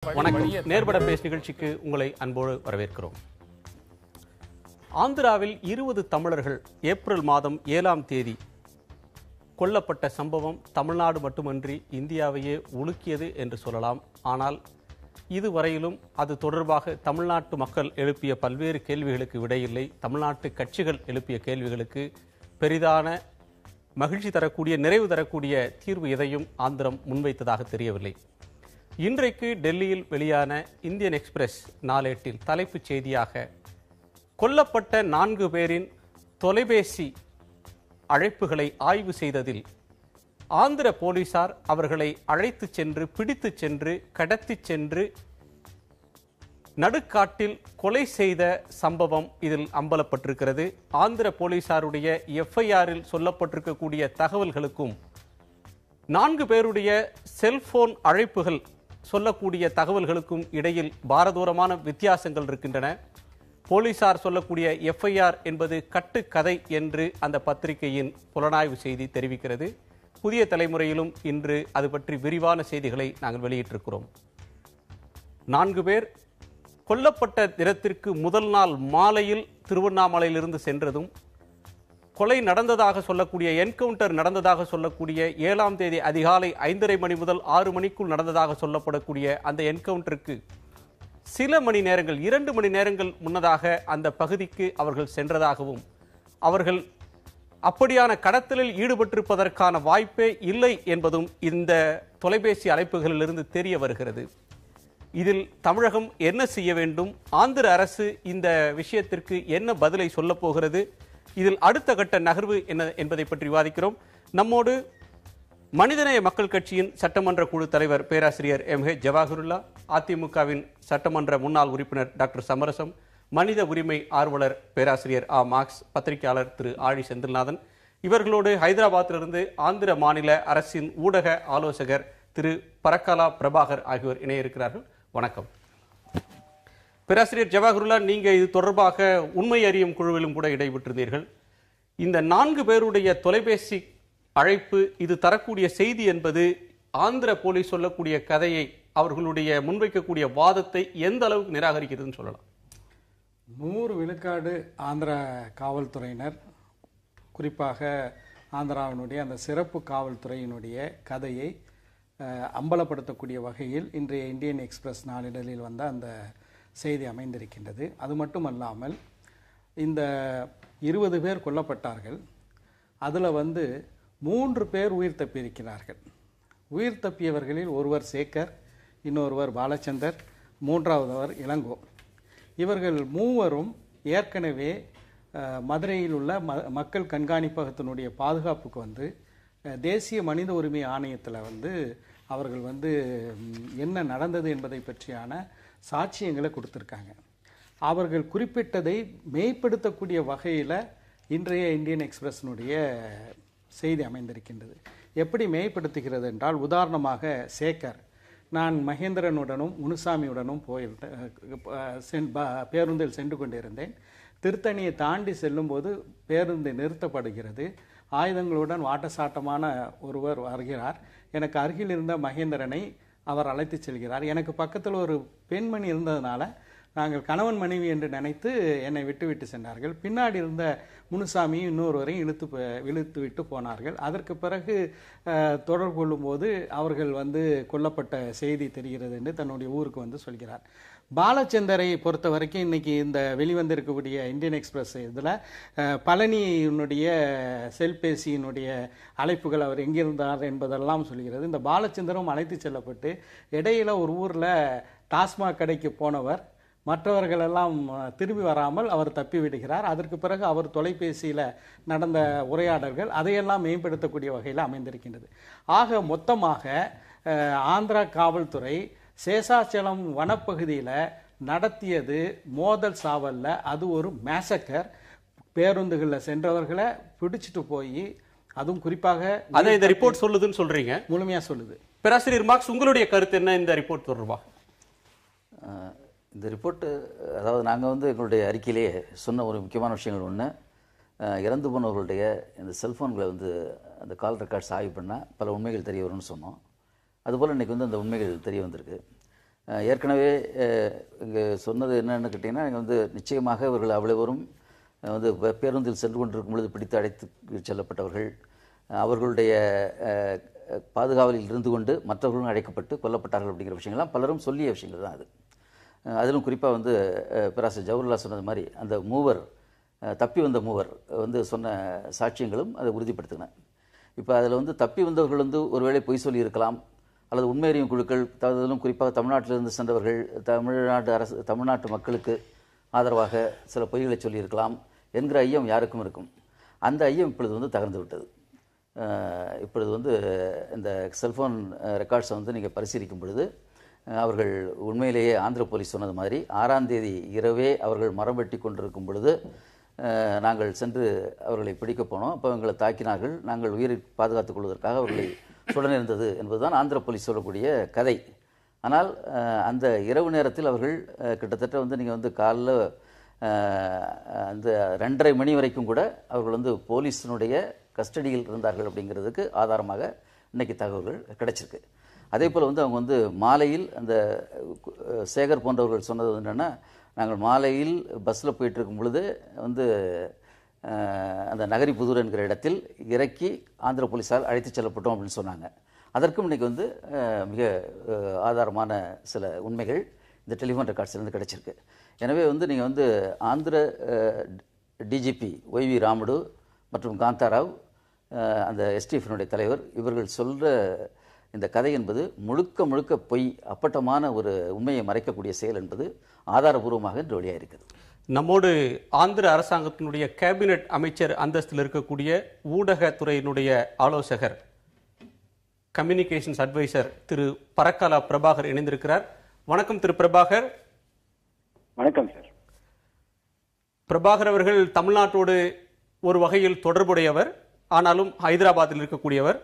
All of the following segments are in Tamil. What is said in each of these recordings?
வணக்கம். நேர்பட பேஸ் நிகழ்ச்சிக்கு உங்களை அன்போடு வரவேற்கிறோம். ஆந்திராவில் 20 தமிழர்கள் ஏப்ரல் மாதம் 7ஆம் தேதி கொல்லப்பட்ட சம்பவம் தமிழ்நாடு மட்டுமன்றி இந்தியாவையே உலுக்கியது என்று சொல்லலாம். ஆனால் இதுவரையிலும் அது தொடர்பாக தமிழ்நாட்டு மக்கள் எழுப்பிய பல்வேறு கேள்விகளுக்கு விடையில்லை. தமிழ்நாட்டு கட்சிகள் எழுப்பிய கேள்விகளுக்கு பெரிதான மகிழ்ச்சி தரக்கூடிய, நிறைவு தரக்கூடிய தீர்வு எதையும் ஆந்திரம் முன்வைத்ததாக தெரியவில்லை. இன்றைக்கு டெல்லியில் வெளியான இந்தியன் எக்ஸ்பிரஸ் நாளேட்டில் தலைப்புச் செய்தியாக கொல்லப்பட்ட 4 பேரின் தொலைபேசி அழைப்புகளை ஆய்வு செய்ததில் ஆந்திர போலீசார் அவர்களை அழைத்து சென்று, பிடித்து சென்று, கடத்தி சென்று நடுக்காட்டில் கொலை செய்த சம்பவம் இதில் அம்பலப்பட்டிருக்கிறது. ஆந்திர போலீசாருடைய எஃப்ஐஆரில் சொல்லப்பட்டிருக்கக்கூடிய தகவல்களுக்கும் 4 பேருடைய செல்போன் அழைப்புகள் சொல்லக்கூடிய தகவல்களுக்கும் இடையில் பாரதூரமான வித்தியாசங்கள் இருக்கின்றன. போலீசார் சொல்லக்கூடிய எஃப்ஐஆர் என்பது கட்டுக்கதை என்று அந்த பத்திரிகையின் புலனாய்வு செய்தி தெரிவிக்கிறது. புதிய தலைமுறையிலும் இன்று அது பற்றி விரிவான செய்திகளை நாங்கள் வெளியிட்டிருக்கிறோம். 4 பேர் கொல்லப்பட்ட தினத்திற்கு முதல் நாள் மாலையில் திருவண்ணாமலையிலிருந்து சென்றதும், கொலை நடந்ததாக சொல்லக்கூடிய, என்கவுண்டர் நடந்ததாக சொல்லக்கூடிய 7ஆம் தேதி அதிகாலை 5:30 மணி முதல் 6 மணிக்குள் நடந்ததாக சொல்லப்படக்கூடிய அந்த என்கவுண்டருக்கு சில மணி நேரங்கள், 2 மணி நேரங்கள் முன்னதாக அந்த பகுதிக்கு அவர்கள் சென்றதாகவும், அவர்கள் அப்படியான கடத்தலில் ஈடுபட்டிருப்பதற்கான வாய்ப்பே இல்லை என்பதும் இந்த தொலைபேசி அழைப்புகளிலிருந்து தெரிய வருகிறது. இதில் தமிழகம் என்ன செய்ய வேண்டும்? ஆந்திர அரசு இந்த விஷயத்திற்கு என்ன பதிலை சொல்லப் போகிறது? இதில் அடுத்த கட்ட நகர்வு என்ன என்பதை பற்றி விவாதிக்கிறோம். நம்மோடு மனிதநேய மக்கள் கட்சியின் சட்டமன்ற குழு தலைவர் பேராசிரியர் MH ஜவாஹிருல்லா, அதிமுகவின் சட்டமன்ற முன்னாள் உறுப்பினர் டாக்டர் சமரசம், மனித உரிமை ஆர்வலர் பேராசிரியர் மார்க்ஸ், பத்திரிகையாளர் திரு ஆழி செந்தில்நாதன், இவர்களோடு ஹைதராபாத்திலிருந்து ஆந்திர மாநில அரசின் ஊடக ஆலோசகர் திரு பரக்காலா பிரபாகர் ஆகியோர் இணைய இருக்கிறார்கள். வணக்கம். பேராசிரியர் ஜவாஹிருல்லா, நீங்க இது தொடர்பாக உண்மை அறியும் குழுவிலும் கூட இடைபெற்றிருந்தீர்கள். இந்த 4 பேருடைய தொலைபேசி அழைப்பு, இது தரக்கூடிய செய்தி என்பது ஆந்திர போலீஸ் சொல்லக்கூடிய கதையை, அவர்களுடைய முன்வைக்கக்கூடிய வாதத்தை எந்த அளவுக்கு நிராகரிக்கிறதுன்னு சொல்லலாம்? 100 விழுக்காடு ஆந்திரா காவல்துறையினர், குறிப்பாக ஆந்திராவினுடைய அந்த சிறப்பு காவல்துறையினுடைய கதையை அம்பலப்படுத்தக்கூடிய வகையில் இன்றைய இந்தியன் எக்ஸ்பிரஸ் நாளிதழில் வந்த அந்த செய்தி அமைந்திருக்கின்றது. அது மட்டுமல்லாமல் இந்த 20 பேர் கொல்லப்பட்டார்கள். அதில் 3 பேர் உயிர் தப்பியிருக்கிறார்கள். உயிர் தப்பியவர்களில் ஒருவர் சேகர், இன்னொருவர் பாலச்சந்தர், மூன்றாவதவர் இளங்கோ. இவர்கள் மூவரும் ஏற்கனவே மதுரையில் உள்ள மக்கள் கண்காணிப்பகத்தினுடைய பாதுகாப்புக்கு தேசிய மனித உரிமை ஆணையத்தில் அவர்கள் என்ன நடந்தது என்பதை பற்றியான சாட்சியங்களை கொடுத்துருக்காங்க. அவர்கள் குறிப்பிட்டதை மெய்ப்படுத்தக்கூடிய வகையில் இன்றைய இந்தியன் எக்ஸ்பிரஸினுடைய செய்தி அமைந்திருக்கின்றது. எப்படி மெய்ப்படுத்துகிறது என்றால், உதாரணமாக சேகர், நான் மகேந்திரனுடனும் முனுசாமியுடனும் பேருந்தில் சென்று கொண்டிருந்தேன். திருத்தணியை தாண்டி செல்லும்போது பேருந்து நிறுத்தப்படுகிறது. ஆயுதங்களுடன் வாட்டசாட்டமான ஒருவர் வருகிறார். எனக்கு அருகில் இருந்த மகேந்திரனை அவர் அழைத்து செல்கிறார். எனக்கு பக்கத்தில் ஒரு பெண்மணி இருந்ததுனால நாங்கள் கணவன் மனைவி என்று நினைத்து என்னை விட்டு சென்றார்கள். பின்னாடி இருந்த முனுசாமியும் இன்னொருவரையும் இழுத்து விட்டு போனார்கள். அதற்கு பிறகு தொடர்பு கொள்ளும்போது அவர்கள் கொல்லப்பட்ட செய்தி தெரிகிறது என்று தன்னுடைய ஊருக்கு சொல்கிறார். பாலச்சந்தரை பொறுத்த வரைக்கும் இன்னைக்கு இந்த வெளிவந்திருக்கக்கூடிய இந்தியன் எக்ஸ்பிரஸ் இதில் பழனியினுடைய செல்பேசியினுடைய அழைப்புகள், அவர் எங்கிருந்தார் என்பதெல்லாம் சொல்கிறது. இந்த பாலச்சந்தரும் அழைத்து செல்லப்பட்டு இடையில ஒரு ஊரில் டாஸ்மாக் கடைக்கு போனவர், மற்றவர்களெல்லாம் திரும்பி வராமல் அவர் தப்பி விடுகிறார். அதற்கு பிறகு அவர் தொலைபேசியில் நடந்த உரையாடல்கள் அதையெல்லாம் மேம்படுத்தக்கூடிய வகையில் அமைந்திருக்கின்றது. ஆக மொத்தமாக ஆந்திரா காவல்துறை சேஷாச்சலம் வனப்பகுதியில் நடத்தியது மோதல் சாவல்ல, அது ஒரு மேசக்கர். பேருந்துகளில் சென்றவர்களை பிடிச்சிட்டு போய், அதுவும் குறிப்பாக அதை இந்த ரிப்போர்ட் சொல்லுதுன்னு சொல்றீங்க, முழுமையாக சொல்லுது. பேராசிரியர் மார்க்ஸ், உங்களுடைய கருத்து என்ன இந்த ரிப்போர்ட் தொடர்பாக? இந்த ரிப்போர்ட்டு, அதாவது நாங்கள் எங்களுடைய அறிக்கையிலேயே சொன்ன ஒரு முக்கியமான விஷயங்கள் ஒன்று, இறந்து போனவர்களுடைய இந்த செல்ஃபோன்களை அந்த கால் ரெக்கார்ட்ஸ் ஆய்வு பண்ணால் பல உண்மைகள் தெரிய வரும்னு சொன்னோம். அதுபோல் இன்றைக்கி அந்த உண்மைகள் தெரிய வந்திருக்கு. ஏற்கனவே இங்கே சொன்னது என்னன்னு கேட்டிங்கன்னா, இங்கே வந்து நிச்சயமாக இவர்கள் அவ்வளவரும் வந்து பேருந்தில் சென்று கொண்டிருக்கும் பொழுது பிடித்து அழைத்து செல்லப்பட்டவர்கள், அவர்களுடைய பாதுகாவலில் இருந்து கொண்டு மற்றவர்களும் அழைக்கப்பட்டு கொல்லப்பட்டார்கள் அப்படிங்கிற விஷயங்கள்லாம் பலரும் சொல்லிய விஷயங்கள் தான் அது. அதிலும் குறிப்பாக வந்து பேராசிரியர் ஜவஹர்லா சொன்னது மாதிரி அந்த மூவர் தப்பி வந்த மூவர் வந்து சொன்ன சாட்சியங்களும் அதை உறுதிப்படுத்தின. இப்போ அதில் வந்து தப்பி வந்தவர்கள் வந்து ஒருவேளை பொய் சொல்லியிருக்கலாம், அல்லது உண்மையறியும் குழுக்கள், அதிலும் குறிப்பாக தமிழ்நாட்டிலிருந்து சென்றவர்கள் தமிழ்நாட்டு மக்களுக்கு ஆதரவாக சில பொய்களை சொல்லியிருக்கலாம் என்கிற ஐயம் யாருக்கும் இருக்கும். அந்த ஐயம் இப்பொழுது வந்து தகர்ந்து விட்டது. இப்பொழுது வந்து இந்த செல்ஃபோன் ரெக்கார்ட்ஸை வந்து நீங்கள் பரிசீலிக்கும் பொழுது அவர்கள் உண்மையிலேயே ஆந்திர போலீஸ் சொன்னது மாதிரி 6ஆம் தேதி இரவே அவர்கள் மரம் வெட்டி கொண்டிருக்கும் பொழுது நாங்கள் சென்று அவர்களை பிடிக்க போனோம். அப்போ எங்களை தாக்கினார்கள், நாங்கள் உயிரை பாதுகாத்துக் கொள்வதற்காக அவர்களை சுட நேர்ந்தது என்பதுதான் ஆந்திர போலீஸ் சொல்லக்கூடிய கதை. ஆனால் அந்த இரவு நேரத்தில் அவர்கள் கிட்டத்தட்ட வந்து நீங்கள் வந்து காலைல அந்த 2:30 மணி வரைக்கும் கூட அவர்கள் வந்து போலீஸினுடைய கஸ்டடியில் இருந்தார்கள் அப்படிங்கிறதுக்கு ஆதாரமாக இன்றைக்கி தகவல்கள் கிடைச்சிருக்கு. அதே போல் வந்து அவங்க வந்து மாலையில் அந்த சேகர் போன்றவர்கள் சொன்னது என்னென்னா, நாங்கள் மாலையில் பஸ்ஸில் போயிட்டுருக்கும் பொழுது வந்து அந்த நகரிபுதூர் என்கிற இடத்தில் இறக்கி ஆந்திர போலீஸால் அழைத்து செல்லப்பட்டோம் அப்படின்னு சொன்னாங்க. அதற்கும் இன்றைக்கி வந்து மிக ஆதாரமான சில உண்மைகள் இந்த டெலிஃபோன் ரெக்கார்ட்ஸ்லேருந்து கிடைச்சிருக்கு. எனவே வந்து நீங்கள் வந்து ஆந்திர டிஜிபி ஒய்வி ராமுடு மற்றும் காந்தாராவ், அந்த எஸ்டிஎஃப்னுடைய தலைவர், இவர்கள் சொல்கிற இந்த கதை என்பது முழுக்க முழுக்க பொய், அப்பட்டமான ஒரு உண்மையை மறைக்கக்கூடிய செயல் என்பது ஆதாரபூர்வமாக இன்று வெளியாக இருக்குது. நம்மோடு ஆந்திர அரசாங்கத்தினுடைய கேபினெட் அமைச்சர் அந்தஸ்தில் இருக்கக்கூடிய ஊடகத்துறையினுடைய ஆலோசகர், கம்யூனிகேஷன்ஸ் அட்வைசர் திரு பரக்காலா பிரபாகர் இணைந்திருக்கிறார். வணக்கம் திரு பிரபாகர். வணக்கம் சார். பிரபாகர் அவர்கள் தமிழ்நாட்டோடு ஒரு வகையில் தொடர்புடையவர், ஆனாலும் ஹைதராபாத்தில் இருக்கக்கூடியவர்.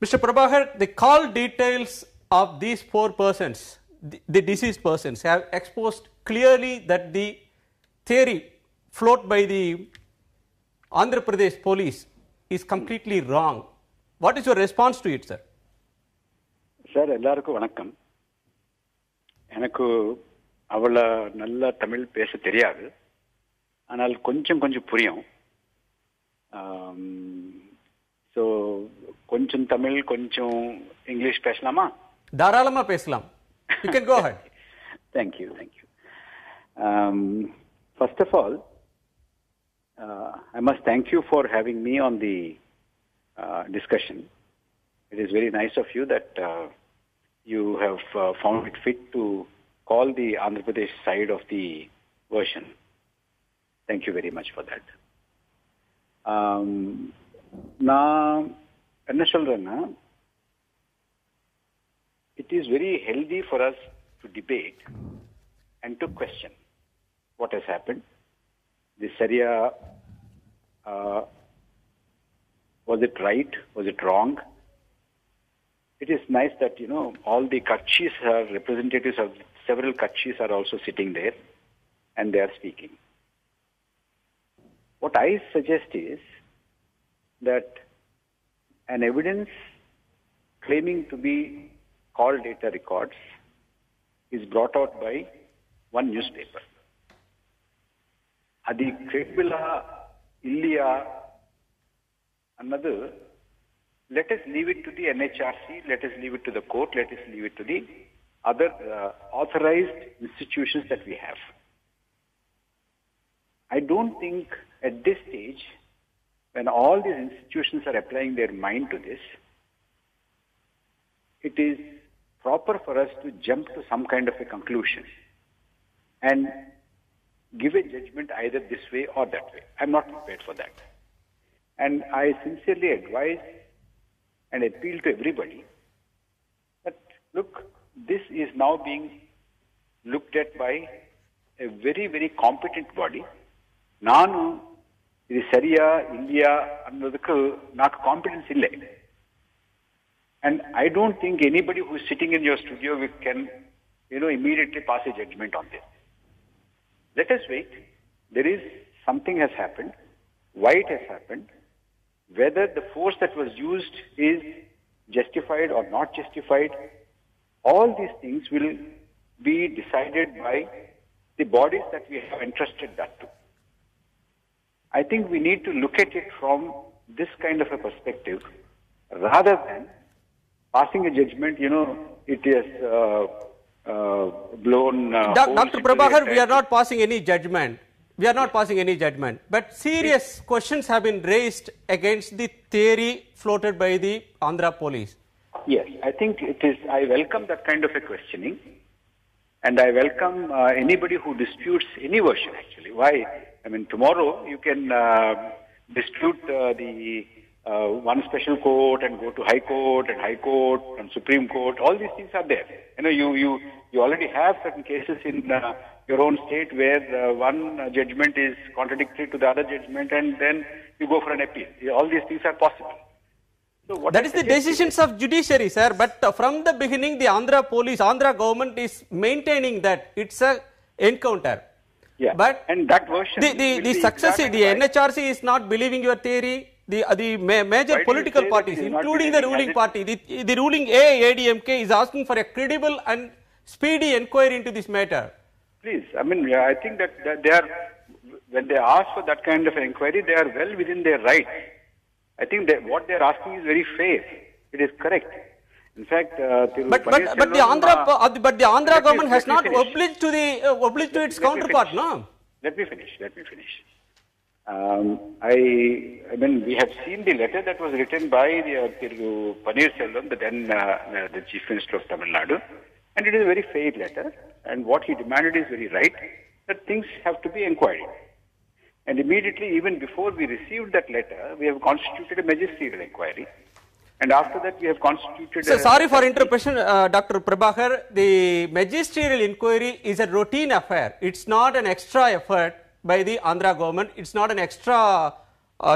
Mr. Prabhakar, the call details of these 4 persons, the deceased persons, have exposed clearly that the theory floated by the Andhra Pradesh police is completely wrong. What is your response to it, sir? Sir, எல்லாருக்கும் வணக்கம். எனக்கு அவ்வளோ நல்ல தமிழ் பேச தெரியாது, ஆனால் கொஞ்சம் புரியும். ஸோ கொஞ்சம் தமிழ் கொஞ்சம் இங்கிலீஷ் பேசலாமா? தாராளமா பேசலாம். You can go ahead. Thank you. First of all, I must thank you for having me on the discussion. It is very nice of you that you have found it fit to call the Andhra Pradesh side of the version. Thank you very much for that. நான் என்ன சொல்றேன்னா, it is very healthy for us to debate and to question what has happened. The Sharia, was it right? Was it wrong? It is nice that, all the Kachis are representatives of several Kachis are also sitting there and they are speaking. What I suggest is that an evidence claiming to be call data records is brought out by one newspaper. Adi credible illiya another, let us leave it to the NHRC, let us leave it to the court, let us leave it to the other authorized institutions that we have. I don't think at this stage, when all these institutions are applying their mind to this, it is proper for us to jump to some kind of a conclusion and give a judgment either this way or that way. I'm not prepared for that. And I sincerely advise and appeal to everybody that, look, this is now being looked at by a very, very competent body. Nanu, இது சரியா இல்லையா ಅನ್ನೋದಕ್ಕೆ నాకు கான்ஃபிடன்ஸ் இல்லை. And I don't think anybody who is sitting in your studio can, immediately pass a judgment on this. Let us wait. There is something has happened. Why it has happened, whether the force that was used is justified or not justified, all these things will be decided by the bodies that we have entrusted that to. I think we need to look at it from this kind of a perspective rather than passing a judgment, it is blown. Dr. Prabhakar, we are not passing any judgment. We are not passing any judgment. But serious questions have been raised against the theory floated by the Andhra police. Yes, I think it is. I welcome that kind of a questioning. And I welcome anybody who disputes any version, actually. Why? I mean, tomorrow you can dispute the one special court and go to High Court and Supreme Court. All these things are there. You already have certain cases in your own state where one judgment is contradictory to the other judgment, and then you go for an appeal. All these things are possible. So that is the decisions of judiciary, sir. But from the beginning, the Andhra government is maintaining that it's a encounter. Yeah. But and that version, the success, the NHRC is not believing your theory. The major political parties, including the ruling party, the ruling AIADMK is asking for a credible and speedy inquiry into this matter. Please, I mean, I think that they are, when they ask for that kind of an inquiry, they are well within their rights. I think that what they are asking is very fair. It is correct. In fact, but the Andhra government has not obliged to its counterpart, no? Let me finish. I mean, we have seen the letter that was written by the Paneerselvam, the Chief Minister of Tamil Nadu, and it is a very fair letter. And what he demanded is very right, that things have to be inquired. And immediately, even before we received that letter, we have constituted a magisterial inquiry. And after that, we have constituted So, sorry for interruption, Dr. Prabhakar. The magisterial inquiry is a routine affair. It's not an extra effort by the Andhra government. It's not an extra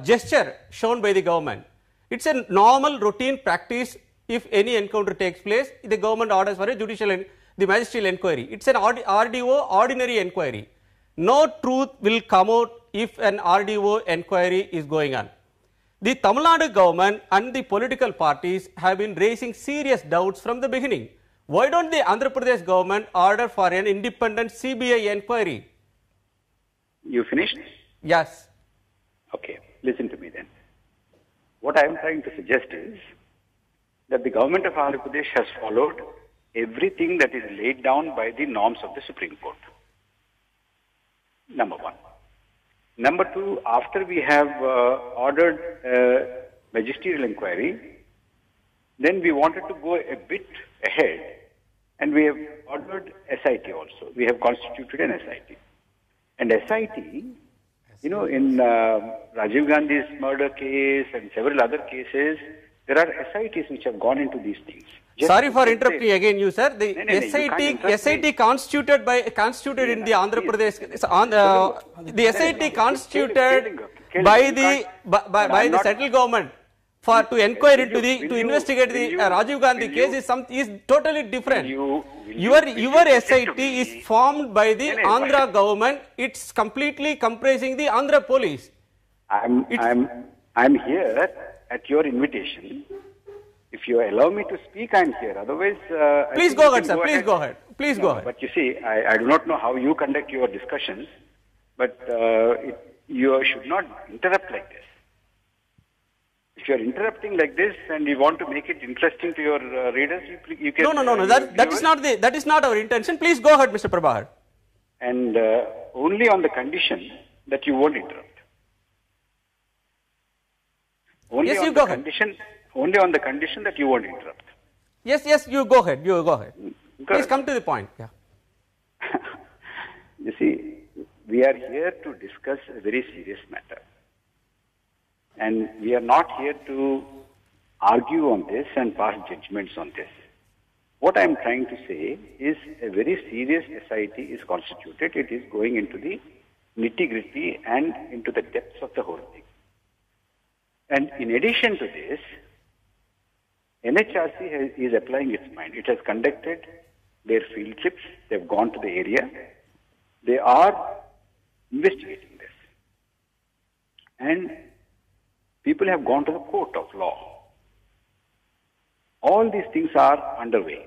gesture shown by the government. It's a normal routine practice. If any encounter takes place, the government orders for a the magisterial inquiry. It's an RDO, ordinary inquiry. No truth will come out if an RDO inquiry is going on. The Tamil Nadu government and the political parties have been raising serious doubts from the beginning. Why don't the Andhra Pradesh government order for an independent CBI inquiry? You finished? Yes. Okay, listen to me then. What I am trying to suggest is that the government of Andhra Pradesh has followed everything that is laid down by the norms of the Supreme Court. Number one. Number two, after we have ordered a magisterial inquiry, then we wanted to go a bit ahead, and we have ordered SIT also. We have constituted an SIT. And SIT, in Rajiv Gandhi's murder case and several other cases, there are SITs which have gone into these things. Sorry for interrupting again you, sir. The SIT constituted in the Andhra Pradesh, the SIT constituted by the central government to inquire into to investigate the Rajiv Gandhi case is totally different. Your SIT is formed by the Andhra government. It's completely comprising the Andhra police. I'm here at your invitation. If you allow me to speak, I'm here. Otherwise, please go ahead, sir. Please go ahead. Please go ahead. But you see, I do not know how you conduct your discussions, but you should not interrupt like this. If you are interrupting like this and you want to make it interesting to your readers, you can. No. That is not our intention. Please go ahead, Mr. Prabhakar. And only on the condition that you won't interrupt. Yes, you go ahead. Only on the condition that you won't interrupt. Yes, you go ahead. Please come to the point. Yeah. You see, we are here to discuss a very serious matter. And we are not here to argue on this and pass judgments on this. What I am trying to say is a very serious SIT is constituted. It is going into the nitty-gritty and into the depths of the whole thing. And in addition to this, NHRC is applying its mind. It has conducted their field trips. They have gone to the area. They are investigating this. And people have gone to the court of law. All these things are underway.